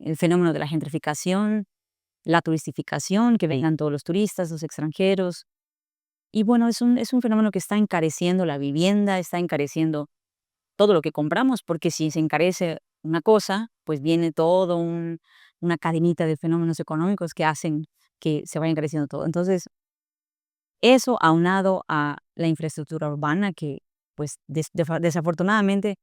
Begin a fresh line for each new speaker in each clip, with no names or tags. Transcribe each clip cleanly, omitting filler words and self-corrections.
el fenómeno de la gentrificación, la turistificación, que vengan todos los turistas, los extranjeros. Y bueno, es un fenómeno que está encareciendo la vivienda, está encareciendo todo lo que compramos, porque si se encarece una cosa, pues viene todo una cadenita de fenómenos económicos que hacen que se vaya encareciendo todo. Entonces, eso aunado a la infraestructura urbana que, pues, desafortunadamente,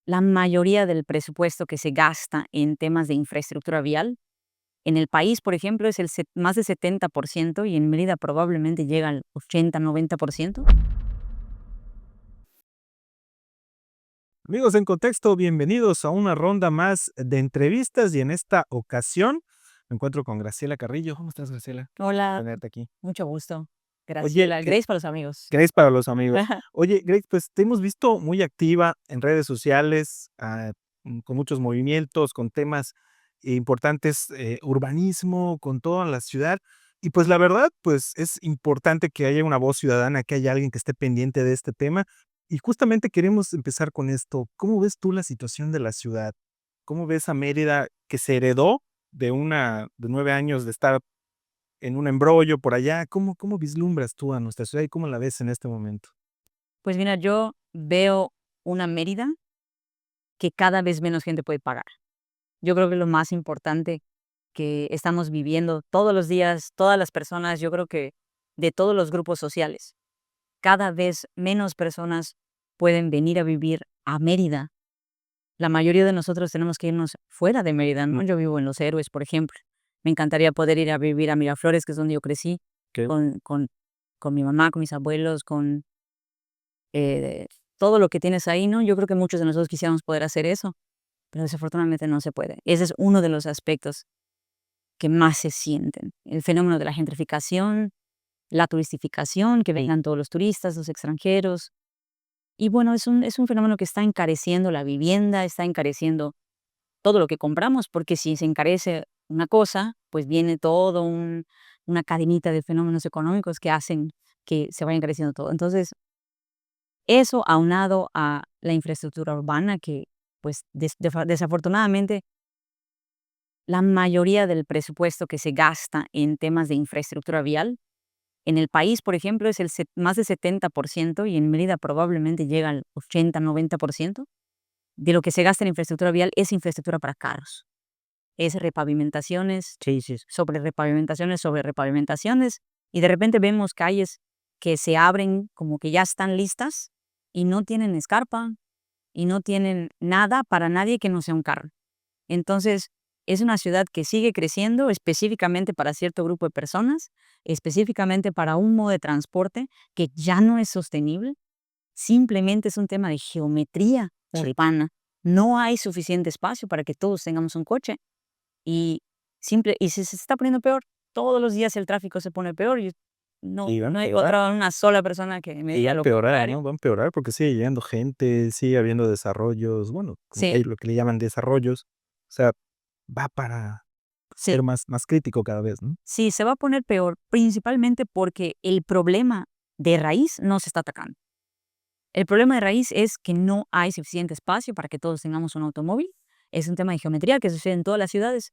la mayoría del presupuesto que se gasta en temas de infraestructura vial, en el país, por ejemplo, es más del 70% y en Mérida probablemente llega al 80-90%.
Amigos en contexto, bienvenidos a una ronda más de entrevistas y en esta ocasión me encuentro con Graciela Carrillo. ¿Cómo estás, Graciela?
Hola,
Tenerte aquí.
mucho gusto.
Oye,
Graciela, Grace para los amigos.
Grace para los amigos. Oye, Grace, pues te hemos visto muy activa en redes sociales, con muchos movimientos, con temas importantes, urbanismo, con toda la ciudad. Y pues la verdad, pues es importante que haya una voz ciudadana, que haya alguien que esté pendiente de este tema. Y justamente queremos empezar con esto. ¿Cómo ves tú la situación de la ciudad? ¿Cómo ves a Mérida que se heredó de 9 años de estar en un embrollo por allá? ¿Cómo vislumbras tú a nuestra ciudad y cómo la ves en este momento?
Pues mira, yo veo una Mérida que cada vez menos gente puede pagar. Yo creo que lo más importante que estamos viviendo todos los días, todas las personas, yo creo que de todos los grupos sociales, cada vez menos personas pueden venir a vivir a Mérida. La mayoría de nosotros tenemos que irnos fuera de Mérida, ¿no? Yo vivo en Los Héroes, por ejemplo. Me encantaría poder ir a vivir a Miraflores, que es donde yo crecí,
¿Qué?
con mi mamá, con mis abuelos, con eh, todo lo que tienes ahí, ¿no? Yo creo que muchos de nosotros quisiéramos poder hacer eso, pero desafortunadamente no se puede. Ese es uno de los aspectos que más se sienten. El fenómeno de la gentrificación, la turistificación, que vengan todos los turistas, los extranjeros. Y bueno, es un fenómeno que está encareciendo la vivienda, está encareciendo todo lo que compramos, porque si se encarece una cosa, pues viene todo una cadenita de fenómenos económicos que hacen que se vaya encareciendo todo. Entonces, eso aunado a la infraestructura urbana que, pues, desafortunadamente, la mayoría del presupuesto que se gasta en temas de infraestructura vial, en el país, por ejemplo, es más del 70% y en Mérida probablemente llega al 80-90% de lo que se gasta en infraestructura vial es infraestructura para carros. Es repavimentaciones,
Sí, sí, sí.
sobre repavimentaciones, sobre repavimentaciones, y de repente vemos calles que se abren como que ya están listas y no tienen escarpa y no tienen nada para nadie que no sea un carro. Entonces, es una ciudad que sigue creciendo específicamente para cierto grupo de personas, específicamente para un modo de transporte que ya no es sostenible, simplemente es un tema de geometría urbana. No hay suficiente espacio para que todos tengamos un coche y se está poniendo peor. Todos los días el tráfico se pone peor y
Y va a
no hay
empeorar.
una sola persona que me
Y va
diga
a
lo
empeorar,
contrario.
¿no? Va a empeorar porque sigue llegando gente, sigue habiendo desarrollos, bueno, como
Sí,
hay lo que le llaman desarrollos. O sea, va para
sí,
ser más crítico cada vez, ¿no?
sí, se va a poner peor, principalmente porque el problema de raíz no se está atacando. El problema de raíz es que no hay suficiente espacio para que todos tengamos un automóvil. Es un tema de geometría que sucede en todas las ciudades.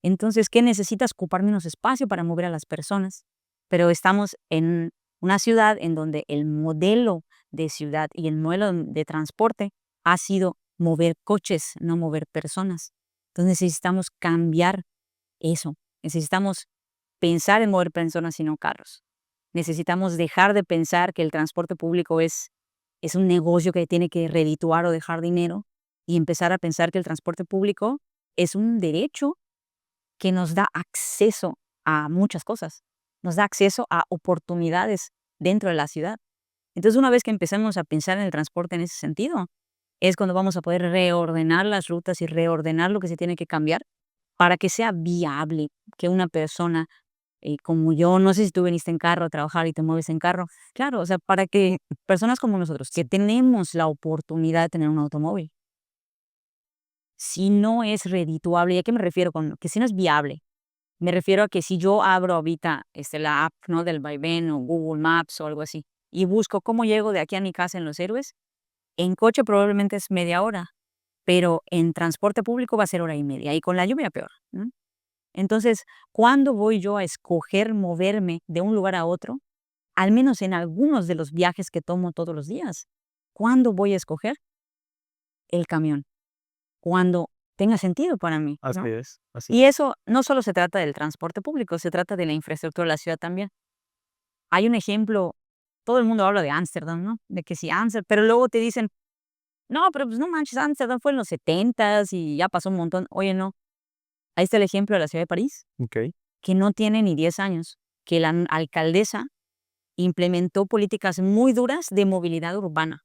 Entonces, ¿qué necesitas? Ocupar menos espacio para mover a las personas. Pero estamos en una ciudad en donde el modelo de ciudad y el modelo de transporte ha sido mover coches, no mover personas. Entonces necesitamos cambiar eso. Necesitamos pensar en mover personas y no carros. Necesitamos dejar de pensar que el transporte público es un negocio que tiene que redituar o dejar dinero y empezar a pensar que el transporte público es un derecho que nos da acceso a muchas cosas, nos da acceso a oportunidades dentro de la ciudad. Entonces, una vez que empecemos a pensar en el transporte en ese sentido, es cuando vamos a poder reordenar las rutas y reordenar lo que se tiene que cambiar para que sea viable que una persona como yo, no sé si tú viniste en carro a trabajar y te mueves en carro. Claro, o sea, para que personas como nosotros, que
Sí.
tenemos la oportunidad de tener un automóvil, si no es redituable, ¿y a qué me refiero con que si no es viable? Me refiero a que si yo abro ahorita la app, ¿no? Del Vaivén o Google Maps o algo así, y busco cómo llego de aquí a mi casa en Los Héroes, en coche probablemente es media hora, pero en transporte público va a ser hora y media y con la lluvia peor, ¿no? Entonces, ¿cuándo voy yo a escoger moverme de un lugar a otro? Al menos en algunos de los viajes que tomo todos los días. ¿Cuándo voy a escoger? El camión, cuando tenga sentido para mí,
Así
¿no?
es, así
Y
es.
eso no solo se trata del transporte público, se trata de la infraestructura de la ciudad también. Hay un ejemplo, todo el mundo habla de Ámsterdam, ¿no? De que si Ámsterdam, pero luego te dicen, no, pero pues no manches, Ámsterdam fue en los 70s y ya pasó un montón. Oye, no, ahí está el ejemplo de la ciudad de París,
Okey.
que no tiene ni 10 años, que la alcaldesa implementó políticas muy duras de movilidad urbana,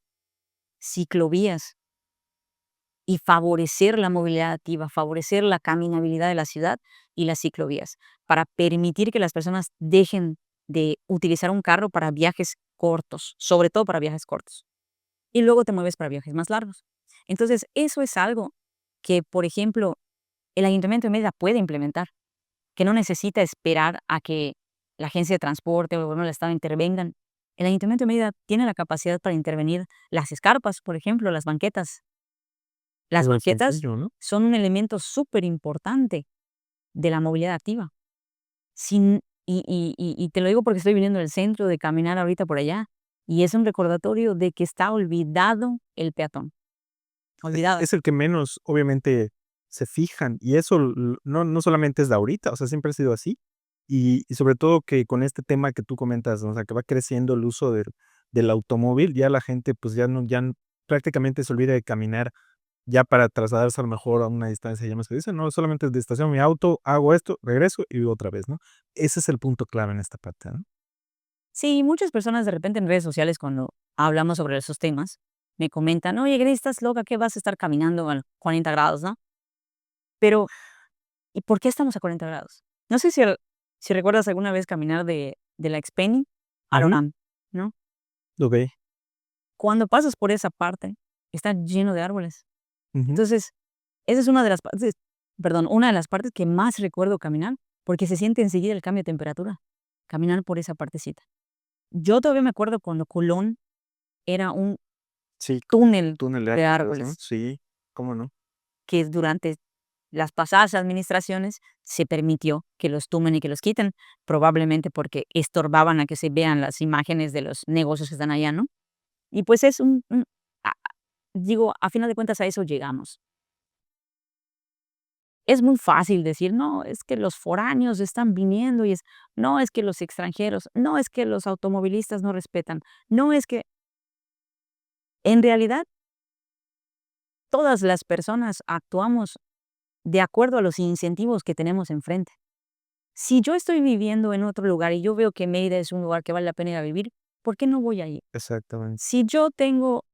ciclovías y favorecer la movilidad activa, favorecer la caminabilidad de la ciudad y las ciclovías, para permitir que las personas dejen de utilizar un carro para viajes cortos, sobre todo para viajes cortos, y luego te mueves para viajes más largos. Entonces, eso es algo que, por ejemplo, el Ayuntamiento de Mérida puede implementar, que no necesita esperar a que la agencia de transporte o el gobierno del estado intervengan. El Ayuntamiento de Mérida tiene la capacidad para intervenir las escarpas, por ejemplo, las banquetas. Las
Algo
banquetas
sencillo, ¿no?
son un elemento súper importante de la movilidad activa. Sin y te lo digo porque estoy viniendo del centro, de caminar ahorita por allá, y es un recordatorio de que está olvidado el peatón, olvidado.
Es el que menos, obviamente, se fijan, y eso no solamente es de ahorita, o sea, siempre ha sido así. Y sobre todo que con este tema que tú comentas, ¿no? O sea, que va creciendo el uso del automóvil, ya la gente, pues, prácticamente se olvida de caminar ya para trasladarse a lo mejor a una distancia ya más que dicen: "No, solamente de estaciono mi auto, hago esto, regreso y otra vez", ¿no? Ese es el punto clave en esta parte, ¿no?
Sí, muchas personas de repente en redes sociales cuando hablamos sobre esos temas, me comentan: "Oye, Grace, estás loca, ¿qué vas a estar caminando a 40 grados?", ¿no? Pero, ¿y por qué estamos a 40 grados? No sé si recuerdas alguna vez caminar de la Xpenny a
Ujú.
Orán, ¿no?
Okey.
Cuando pasas por esa parte, está lleno de árboles.
Ujú.
Entonces, esa es una de las partes, perdón, una de las partes que más recuerdo caminar, porque se siente enseguida el cambio de temperatura, caminar por esa partecita. Yo todavía me acuerdo cuando Colón era un
Sí,
túnel
túnel de
de
árboles, ¿no?
árboles,
Sí, ¿cómo no?
que durante las pasadas administraciones se permitió que los tumben y que los quiten, probablemente porque estorbaban a que se vean las imágenes de los negocios que están allá, ¿no? Y pues es a digo, a final de cuentas a eso llegamos. Es muy fácil decir: "No, es que los foráneos están viniendo y es no, es que los extranjeros, no, es que los automovilistas no respetan, no, es que", en realidad, todas las personas actuamos de acuerdo a los incentivos que tenemos enfrente. Si yo estoy viviendo en otro lugar y yo veo que Mérida es un lugar que vale la pena ir a vivir, ¿por qué no voy allí?
Exactamente.
Si yo tengo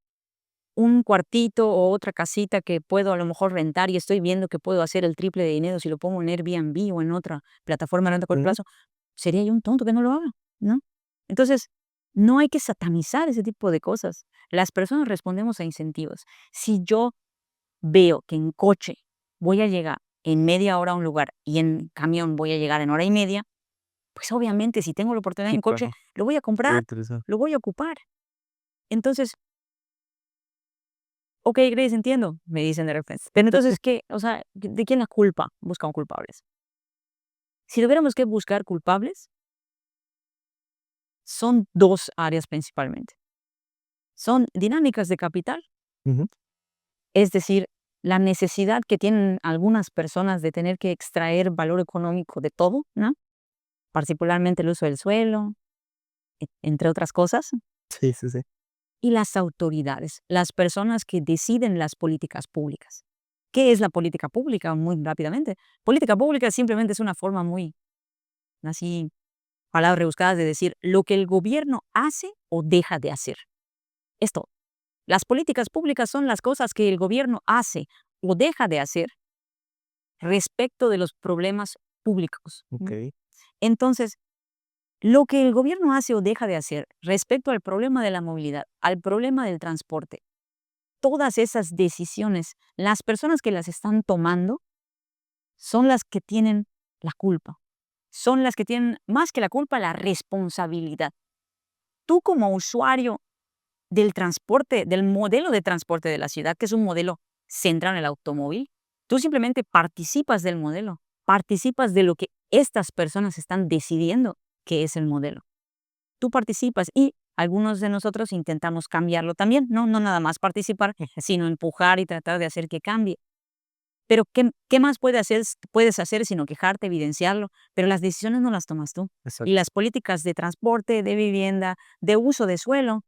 un cuartito o otra casita que puedo a lo mejor rentar y estoy viendo que puedo hacer el triple de dinero si lo pongo en Airbnb o en otra plataforma de renta a corto
Ujú.
plazo, sería yo un tonto que no lo haga, ¿no? Entonces, no hay que satanizar ese tipo de cosas. Las personas respondemos a incentivos. Si yo veo que en coche voy a llegar en media hora a un lugar y en camión voy a llegar en hora y media, pues obviamente si tengo la oportunidad
Sí,
en coche,
claro,
lo voy a
lo voy a
comprar,
utilizar.
lo voy a ocupar. Entonces, okey, Grace, entiendo, me dicen de repente. Pero entonces, ¿qué? O sea, ¿de quién la culpa? Buscan culpables. Si tuviéramos que buscar culpables, son 2 áreas principalmente. Son dinámicas de capital,
Ujú.
es decir, la necesidad que tienen algunas personas de tener que extraer valor económico de todo, ¿no? Particularmente el uso del suelo, entre otras cosas,
Sí, sí, sí.
y las autoridades, las personas que deciden las políticas públicas. ¿Qué es la política pública? Muy rápidamente. Política pública simplemente es una forma muy así, palabras rebuscadas de decir lo que el gobierno hace o deja de hacer. Esto, las políticas públicas son las cosas que el gobierno hace o deja de hacer respecto de los problemas públicos, ¿no?
Okey.
Entonces, lo que el gobierno hace o deja de hacer respecto al problema de la movilidad, al problema del transporte, todas esas decisiones, las personas que las están tomando son las que tienen la culpa, son las que tienen, más que la culpa, la responsabilidad. Tú como usuario del transporte, del modelo de transporte de la ciudad, que es un modelo centrado en el automóvil. Tú simplemente participas del modelo, participas de lo que estas personas están decidiendo que es el modelo. Tú participas y algunos de nosotros intentamos cambiarlo también, no nada más participar, sino empujar y tratar de hacer que cambie. Pero ¿qué más puedes hacer sino quejarte, evidenciarlo? Pero las decisiones no las tomas tú.
Exacto.
Y las políticas de transporte, de vivienda, de uso de suelo,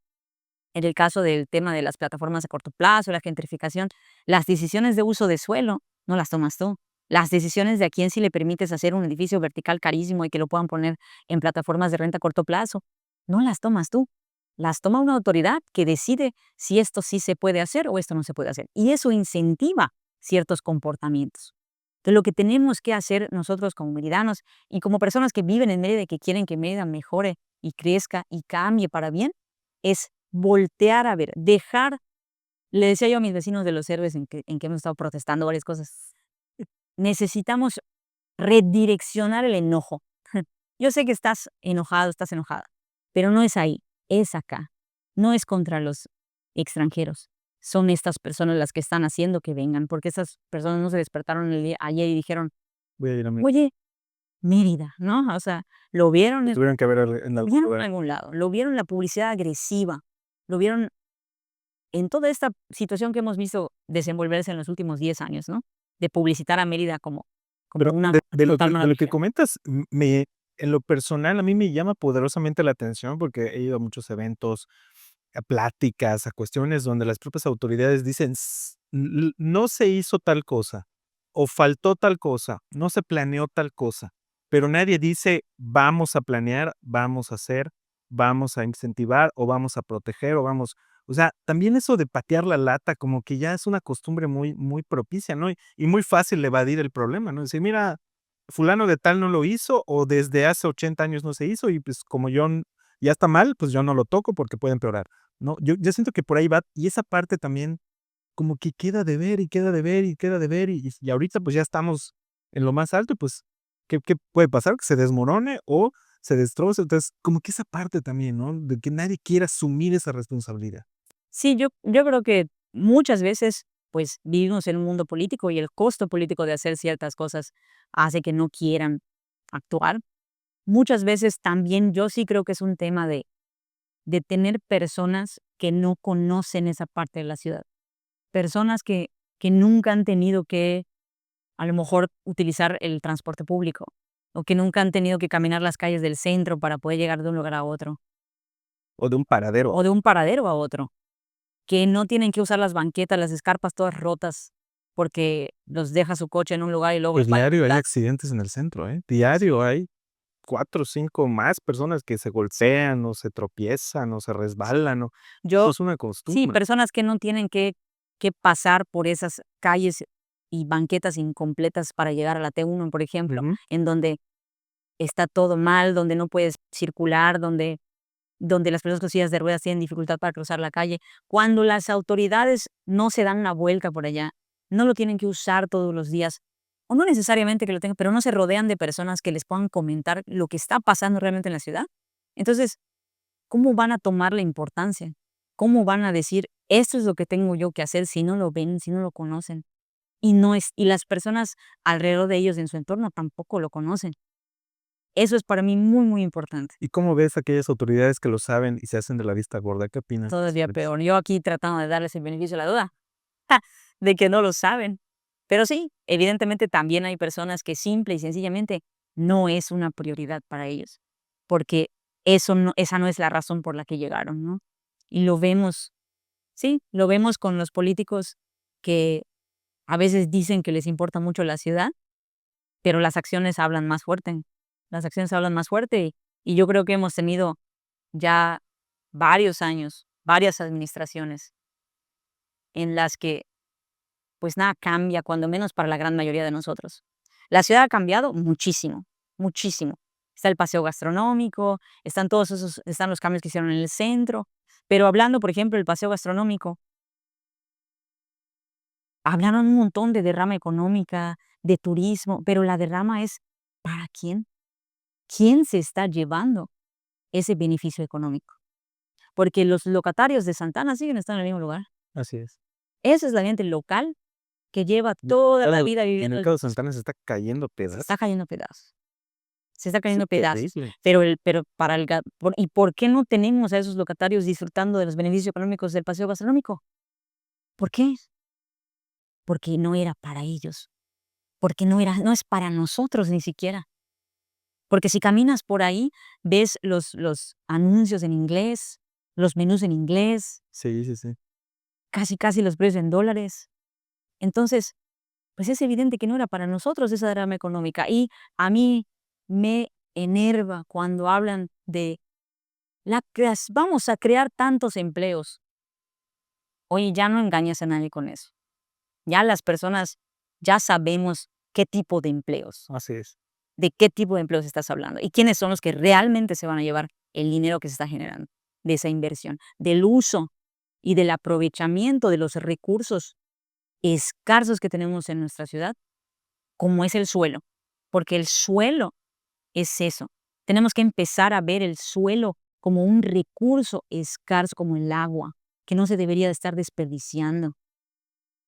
en el caso del tema de las plataformas a corto plazo, la gentrificación, las decisiones de uso de suelo no las tomas tú. Las decisiones de a quién sí le permites hacer un edificio vertical carísimo y que lo puedan poner en plataformas de renta a corto plazo, no las tomas tú. Las toma una autoridad que decide si esto sí se puede hacer o esto no se puede hacer. Y eso incentiva ciertos comportamientos. Entonces, lo que tenemos que hacer nosotros como meridanos y como personas que viven en Mérida y que quieren que Mérida mejore y crezca y cambie para bien, es voltear a ver, dejar, le decía yo a mis vecinos de los héroes en que hemos estado protestando varias cosas, necesitamos redireccionar el enojo. Yo sé que estás enojado, estás enojada, pero no es ahí, es acá. No es contra los extranjeros. Son estas personas las que están haciendo que vengan, porque esas personas no se despertaron ayer y dijeron,
Voy a ir a mi
oye, Mérida, ¿no? O sea, lo vieron,
tuvieron que ver en
lo
algún
vieron en
lugar.
algún lado, lo vieron en la publicidad agresiva, lo vieron en toda esta situación que hemos visto desenvolverse en los últimos 10 años, ¿no? De publicitar a Mérida como
Pero
una
de lo que
total
de lo que
maravilla.
comentas, en lo personal, a mí me llama poderosamente la atención, porque he ido a muchos eventos, a pláticas, a cuestiones donde las propias autoridades dicen: No se hizo tal cosa, o faltó tal cosa, no se planeó tal cosa", pero nadie dice: "Vamos a planear, vamos a hacer, vamos a incentivar, o vamos a proteger, o vamos". O sea, también eso de patear la lata como que ya es una costumbre muy propicia, ¿no? Y muy fácil de evadir el problema, ¿no? Decir: "Mira, fulano de tal no lo hizo, o desde hace 80 años no se hizo, y pues como ya está mal, pues yo no lo toco porque puede empeorar". No, yo siento que por ahí va, y esa parte también como que queda de ver, y queda de ver, y queda de ver, y ahorita, pues, ya estamos en lo más alto, y pues, ¿qué puede pasar? Que se desmorone o se destroce. Entonces, como que esa parte también, ¿no? De que nadie quiera asumir esa responsabilidad.
Sí, yo creo que muchas veces, pues, vivimos en un mundo político y el costo político de hacer ciertas cosas hace que no quieran actuar. Muchas veces también yo sí creo que es un tema de tener personas que no conocen esa parte de la ciudad. Personas que nunca han tenido que, a lo mejor, utilizar el transporte público, o que nunca han tenido que caminar las calles del centro para poder llegar de un lugar a otro,
O de un paradero.
o de un paradero a otro. Que no tienen que usar las banquetas, las escarpas todas rotas, porque los deja su coche en un lugar y luego
Pues
los va a
diario hay
alquilar.
accidentes en el centro, ¿eh? Diario hay 4 o 5 más personas que se golpean, o se tropiezan, o se resbalan, o eso
Yo
es una
sí,
costumbre.
personas que no tienen que pasar por esas calles y banquetas incompletas para llegar a la T1, por ejemplo,
Ujú.
en donde está todo mal, donde no puedes circular, donde las personas con sillas de ruedas tienen dificultad para cruzar la calle. Cuando las autoridades no se dan una vuelta por allá, no lo tienen que usar todos los días, o no necesariamente que lo tengan, pero no se rodean de personas que les puedan comentar lo que está pasando realmente en la ciudad. Entonces, ¿cómo van a tomar la importancia? ¿Cómo van a decir, esto es lo que tengo yo que hacer si no lo ven, si no lo conocen? Y las personas alrededor de ellos en su entorno tampoco lo conocen. Eso es para mí muy, muy importante.
¿Y cómo ves a aquellas autoridades que lo saben y se hacen de la vista gorda? ¿Qué opinas
Todavía
sobre eso?
peor. Yo aquí tratando de darles el beneficio de la duda, de que no lo saben. Pero sí, evidentemente también hay personas que simple y sencillamente no es una prioridad para ellos, porque esa no es la razón por la que llegaron, ¿no? Y lo vemos, sí, lo vemos con los políticos que a veces dicen que les importa mucho la ciudad, pero las acciones hablan más fuerte. Las acciones hablan más fuerte y yo creo que hemos tenido ya varios años, varias administraciones en las que, pues, nada cambia, cuando menos para la gran mayoría de nosotros. La ciudad ha cambiado muchísimo, muchísimo. Está el paseo gastronómico, están los cambios que hicieron en el centro, pero hablando, por ejemplo, del paseo gastronómico, hablaron un montón de derrama económica, de turismo, pero la derrama es, ¿para quién? ¿Quién se está llevando ese beneficio económico? Porque los locatarios de Santana siguen estando en el mismo lugar.
Así es.
Esa es la gente local que lleva toda la vida
El
viviendo
mercado de Santana se está cayendo a
se
pedazos.
está cayendo a pedazos. Se está
Es
cayendo a pedazos.
increíble.
Pero para el ¿y por qué no tenemos a esos locatarios disfrutando de los beneficios económicos del paseo gastronómico? ¿Por qué? Porque no era para ellos, porque no es para nosotros ni siquiera. Porque si caminas por ahí, ves los anuncios en inglés, los menús en inglés,
Sí, sí, sí.
casi los precios en dólares. Entonces, pues es evidente que no era para nosotros esa derrama económica. Y a mí me enerva cuando hablan de vamos a crear tantos empleos. Oye, ya no engañas a nadie con eso. Ya las personas ya sabemos qué tipo de empleos,
Así es.
de qué tipo de empleos estás hablando y quiénes son los que realmente se van a llevar el dinero que se está generando de esa inversión, del uso y del aprovechamiento de los recursos escasos que tenemos en nuestra ciudad, como es el suelo, porque el suelo es eso. Tenemos que empezar a ver el suelo como un recurso escaso, como el agua, que no se debería de estar desperdiciando.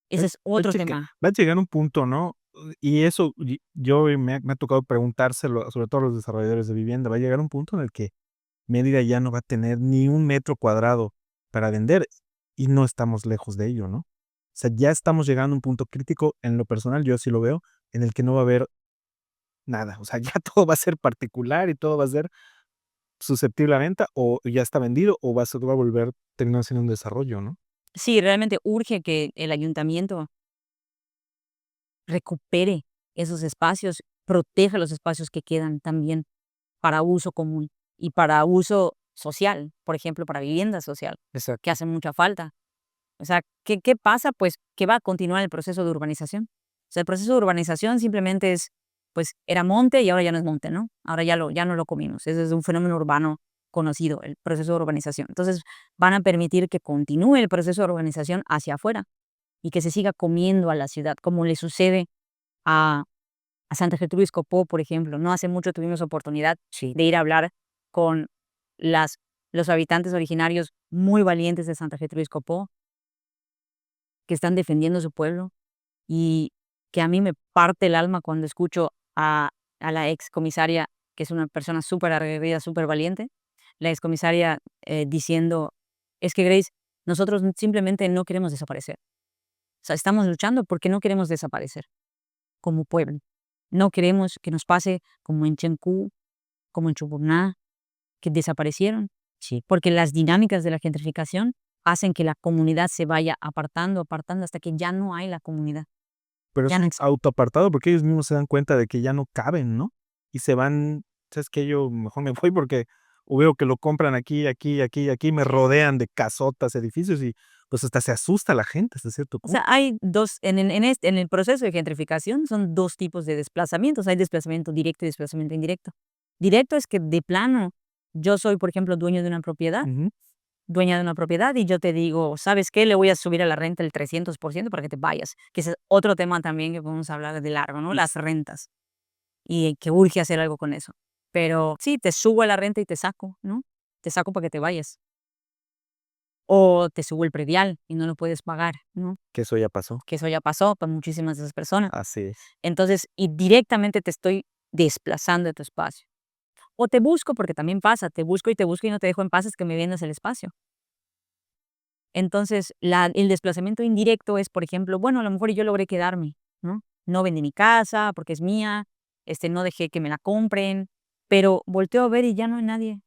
Ese es
Va a
otro
checa
tema.
va a llegar un punto, ¿no? Y eso yo me ha tocado preguntárselo, sobre todo a los desarrolladores de vivienda, va a llegar un punto en el que Mérida ya no va a tener ni un metro cuadrado para vender, y no estamos lejos de ello, ¿no? O sea, ya estamos llegando a un punto crítico, en lo personal, yo así lo veo, en el que no va a haber nada. O sea, ya todo va a ser particular y todo va a ser susceptible a venta, o ya está vendido, o va a volver terminar siendo un desarrollo, ¿no?
Sí, realmente urge que el ayuntamiento recupere esos espacios, proteja los espacios que quedan también para uso común y para uso social, por ejemplo, para vivienda social, que
Exacto.
hace mucha falta. O sea, ¿qué pasa? Pues que va a continuar el proceso de urbanización. O sea, el proceso de urbanización simplemente es, pues era monte y ahora ya no es monte, ¿no? Ahora ya no lo comimos. Ese es un fenómeno urbano conocido, el proceso de urbanización. Entonces, van a permitir que continúe el proceso de urbanización hacia afuera y que se siga comiendo a la ciudad, como le sucede a, a Santa Gertrudis Copó, por ejemplo. No hace mucho tuvimos oportunidad de ir a hablar con las, los habitantes originarios muy valientes de Santa Gertrudis Copó, que están defendiendo su pueblo y que a mí me parte el alma cuando escucho a la excomisaria, que es una persona súper aguerrida, súper valiente, la excomisaria diciendo, es que Grace, nosotros simplemente no queremos desaparecer. O sea, estamos luchando porque no queremos desaparecer como pueblo. No queremos que nos pase como en Chencú, como en Chuburná, que desaparecieron. Sí. Porque las dinámicas de la gentrificación hacen que la comunidad se vaya apartando hasta que ya no hay la comunidad.
Pero es
Ya no
un
existe.
autoapartado, porque ellos mismos se dan cuenta de que ya no caben, ¿no? Y se van, ¿sabes qué? Yo mejor me voy porque o veo que lo compran aquí, aquí, aquí, aquí, me rodean de casotas, edificios y, pues, hasta se asusta la gente hasta cierto
O sea,
punto.
hay dos, en el proceso de gentrificación son dos tipos de desplazamientos. Hay desplazamiento directo y desplazamiento indirecto. Directo es que de plano, yo soy, por ejemplo,
Ujú.
dueña de una propiedad y yo te digo, ¿sabes qué? Le voy a subir a la renta el 300% para que te vayas, que ese es otro tema también que podemos hablar de largo, ¿no? Las rentas y que urge hacer algo con eso. Pero sí, te subo a la renta y te saco, ¿no? Te saco para que te vayas. O te subo el predial y no lo puedes pagar, ¿no?
Que eso ya pasó.
Que eso ya pasó para muchísimas de esas personas.
Así es.
Entonces, y directamente te estoy desplazando de tu espacio. O te busco, porque también pasa, te busco y no te dejo en paz, es que me vendas el espacio. Entonces, el desplazamiento indirecto es, por ejemplo, bueno, a lo mejor yo logré quedarme, ¿no? No vendí mi casa porque es mía, no dejé que me la compren, pero volteo a ver y ya no hay nadie.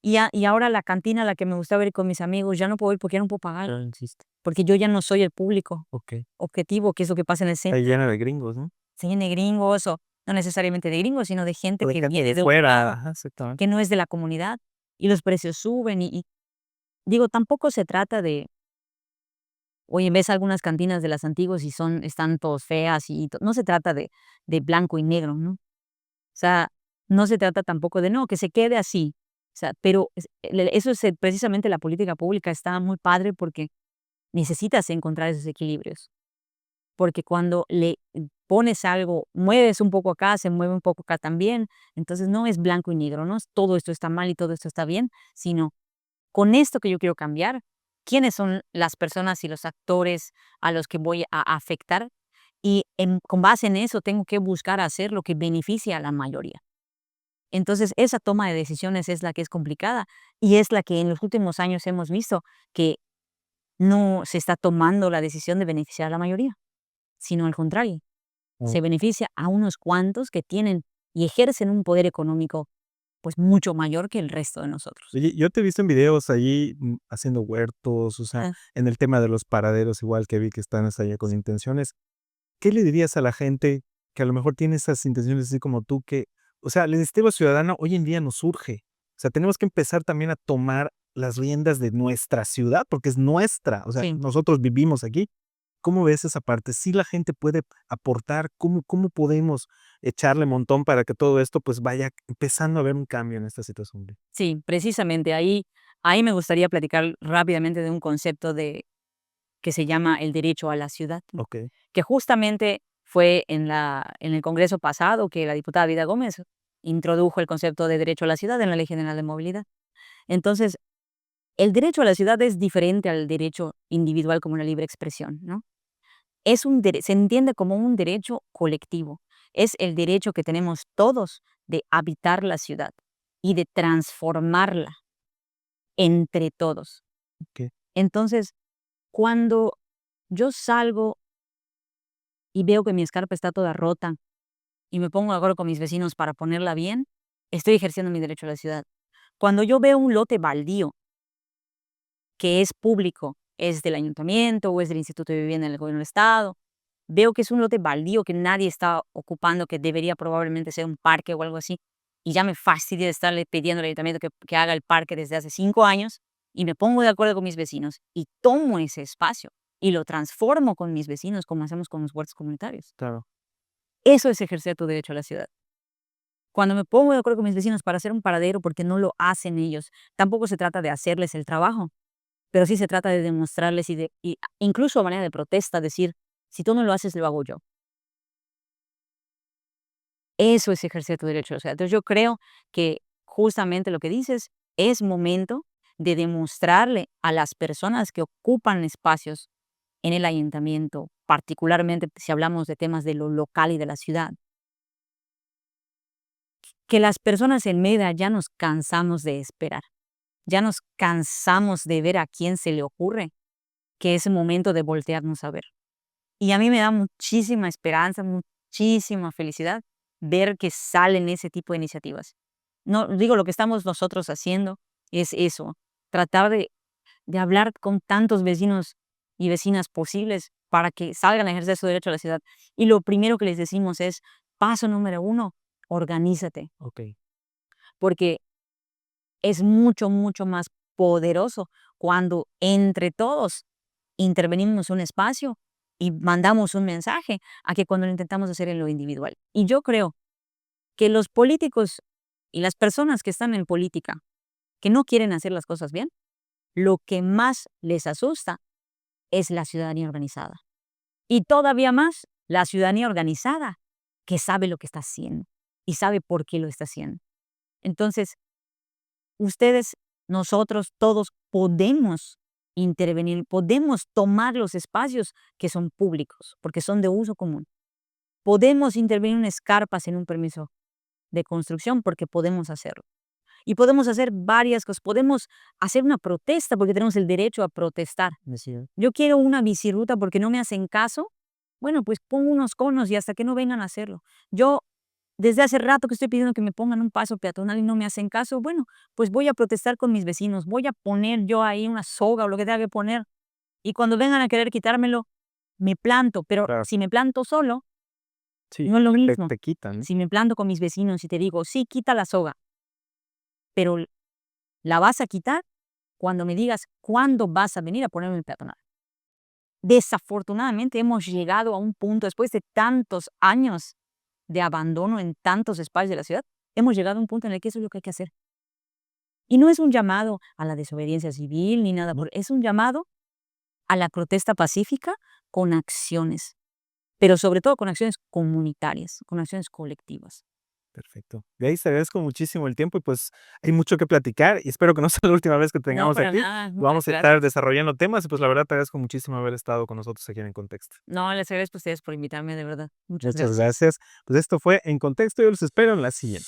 Y ahora la cantina a la que me gustaba ir con mis amigos, ya no puedo ir porque ya no puedo pagar,
Ya no existe.
porque yo ya no soy el público
Okey.
objetivo, que es lo que pasa en el
Está
centro.
llena de gringos, ¿no?
Se llena de gringos o no necesariamente de gringos, sino de gente
O de
que
gente
viene
de
de otro
fuera.
lado,
Ajá, exactamente.
que no es de la comunidad, y los precios suben y digo, tampoco se trata de, oye, ves algunas cantinas de las antiguas y están todos feas y no se trata de blanco y negro, ¿no? O sea, no se trata tampoco de no, que se quede así. O sea, pero eso es precisamente la política pública está muy padre porque necesitas encontrar esos equilibrios. Porque cuando le pones algo, mueves un poco acá, se mueve un poco acá también, entonces no es blanco y negro, no es todo esto está mal y todo esto está bien, sino con esto que yo quiero cambiar, ¿quiénes son las personas y los actores a los que voy a afectar y con base en eso tengo que buscar hacer lo que beneficie a la mayoría. Entonces, esa toma de decisiones es la que es complicada y es la que en los últimos años hemos visto que no se está tomando la decisión de beneficiar a la mayoría, sino al contrario,
Oh.
se beneficia a unos cuantos que tienen y ejercen un poder económico pues mucho mayor que el resto de nosotros.
Oye, yo te he visto en videos allí, haciendo huertos, o sea,
Ah,
en el tema de los paraderos, igual que vi que están allá con intenciones. ¿Qué le dirías a la gente que a lo mejor tiene esas intenciones así como tú que, o sea, la iniciativa ciudadana hoy en día nos surge? O sea, tenemos que empezar también a tomar las riendas de nuestra ciudad, porque es nuestra, o sea,
sí.
nosotros vivimos aquí. ¿Cómo ves esa parte? ¿Sí la gente puede aportar? ¿Cómo podemos echarle montón para que todo esto, pues, vaya empezando a haber un cambio en esta situación?
Sí, precisamente ahí me gustaría platicar rápidamente de un concepto que se llama el derecho a la ciudad, ¿no?
Okey,
Que justamente fue en el Congreso pasado que la diputada Vida Gómez introdujo el concepto de derecho a la ciudad en la Ley General de Movilidad. Entonces, el derecho a la ciudad es diferente al derecho individual como la libre expresión, ¿no? Se entiende como un derecho colectivo. Es el derecho que tenemos todos de habitar la ciudad y de transformarla entre todos.
okey.
Entonces, cuando yo salgo y veo que mi escarpa está toda rota y me pongo de acuerdo con mis vecinos para ponerla bien, estoy ejerciendo mi derecho a la ciudad. Cuando yo veo un lote baldío que es público, es del ayuntamiento o es del Instituto de Vivienda del Gobierno del Estado, veo que es un lote baldío que nadie está ocupando, que debería probablemente ser un parque o algo así, y ya me fastidia de estarle pidiendo al ayuntamiento que haga el parque desde hace 5 años, y me pongo de acuerdo con mis vecinos y tomo ese espacio y lo transformo con mis vecinos como hacemos con los huertos comunitarios.
Claro.
Eso es ejercer tu derecho a la ciudad. Cuando me pongo de acuerdo con mis vecinos para hacer un paradero porque no lo hacen ellos, tampoco se trata de hacerles el trabajo, pero sí se trata de demostrarles y incluso a manera de protesta, decir, si tú no lo haces, lo hago yo. Eso es ejercer tu derecho. O sea, entonces yo creo que justamente lo que dices es momento de demostrarle a las personas que ocupan espacios en el ayuntamiento, particularmente si hablamos de temas de lo local y de la ciudad, que las personas en Mérida ya nos cansamos de esperar, ya nos cansamos de ver a quién se le ocurre que es momento de voltearnos a ver. Y a mí me da muchísima esperanza, muchísima felicidad ver que salen ese tipo de iniciativas. No, digo, lo que estamos nosotros haciendo es eso, tratar de hablar con tantos vecinos y vecinas posibles para que salgan a ejercer su derecho a la ciudad. Y lo primero que les decimos es, paso número uno, organízate,
Okey.
porque es mucho, mucho más poderoso cuando entre todos intervenimos un espacio y mandamos un mensaje a que cuando lo intentamos hacer en lo individual. Y yo creo que los políticos y las personas que están en política, que no quieren hacer las cosas bien, lo que más les asusta es la ciudadanía organizada. Y todavía más, la ciudadanía organizada que sabe lo que está haciendo y sabe por qué lo está haciendo. Entonces, ustedes, nosotros, todos podemos intervenir, podemos tomar los espacios que son públicos, porque son de uso común. Podemos intervenir en escarpas en un permiso de construcción porque podemos hacerlo. Y podemos hacer varias cosas. Podemos hacer una protesta porque tenemos el derecho a protestar.
Así es.
Yo quiero una biciruta porque no me hacen caso. Bueno, pues pongo unos conos y hasta que no vengan a hacerlo. Yo desde hace rato que estoy pidiendo que me pongan un paso peatonal y no me hacen caso, bueno, pues voy a protestar con mis vecinos, voy a poner yo ahí una soga o lo que tenga que poner, y cuando vengan a querer quitármelo, me planto, pero
Claro.
si me planto solo,
Sí,
no es lo
te
mismo.
te quitan, ¿no?
Si me planto con mis vecinos y te digo, sí, quita la soga, pero la vas a quitar cuando me digas cuándo vas a venir a ponerme el peatonal. Desafortunadamente hemos llegado a un punto, después de tantos años de abandono en tantos espacios de la ciudad, hemos llegado a un punto en el que eso es lo que hay que hacer. Y no es un llamado a la desobediencia civil ni nada, es un llamado a la protesta pacífica con acciones, pero sobre todo con acciones comunitarias, con acciones colectivas.
Perfecto. Grace, te agradezco muchísimo el tiempo y pues hay mucho que platicar y espero que no sea la última vez que te
No,
tengamos
para
aquí.
nada. Muchas
Vamos a estar
gracias.
desarrollando temas y pues la verdad te agradezco muchísimo haber estado con nosotros aquí en Contexto.
No, les agradezco a ustedes por invitarme, de verdad. Muchas
Muchas
gracias.
gracias. Pues esto fue En Contexto y yo los espero en la siguiente.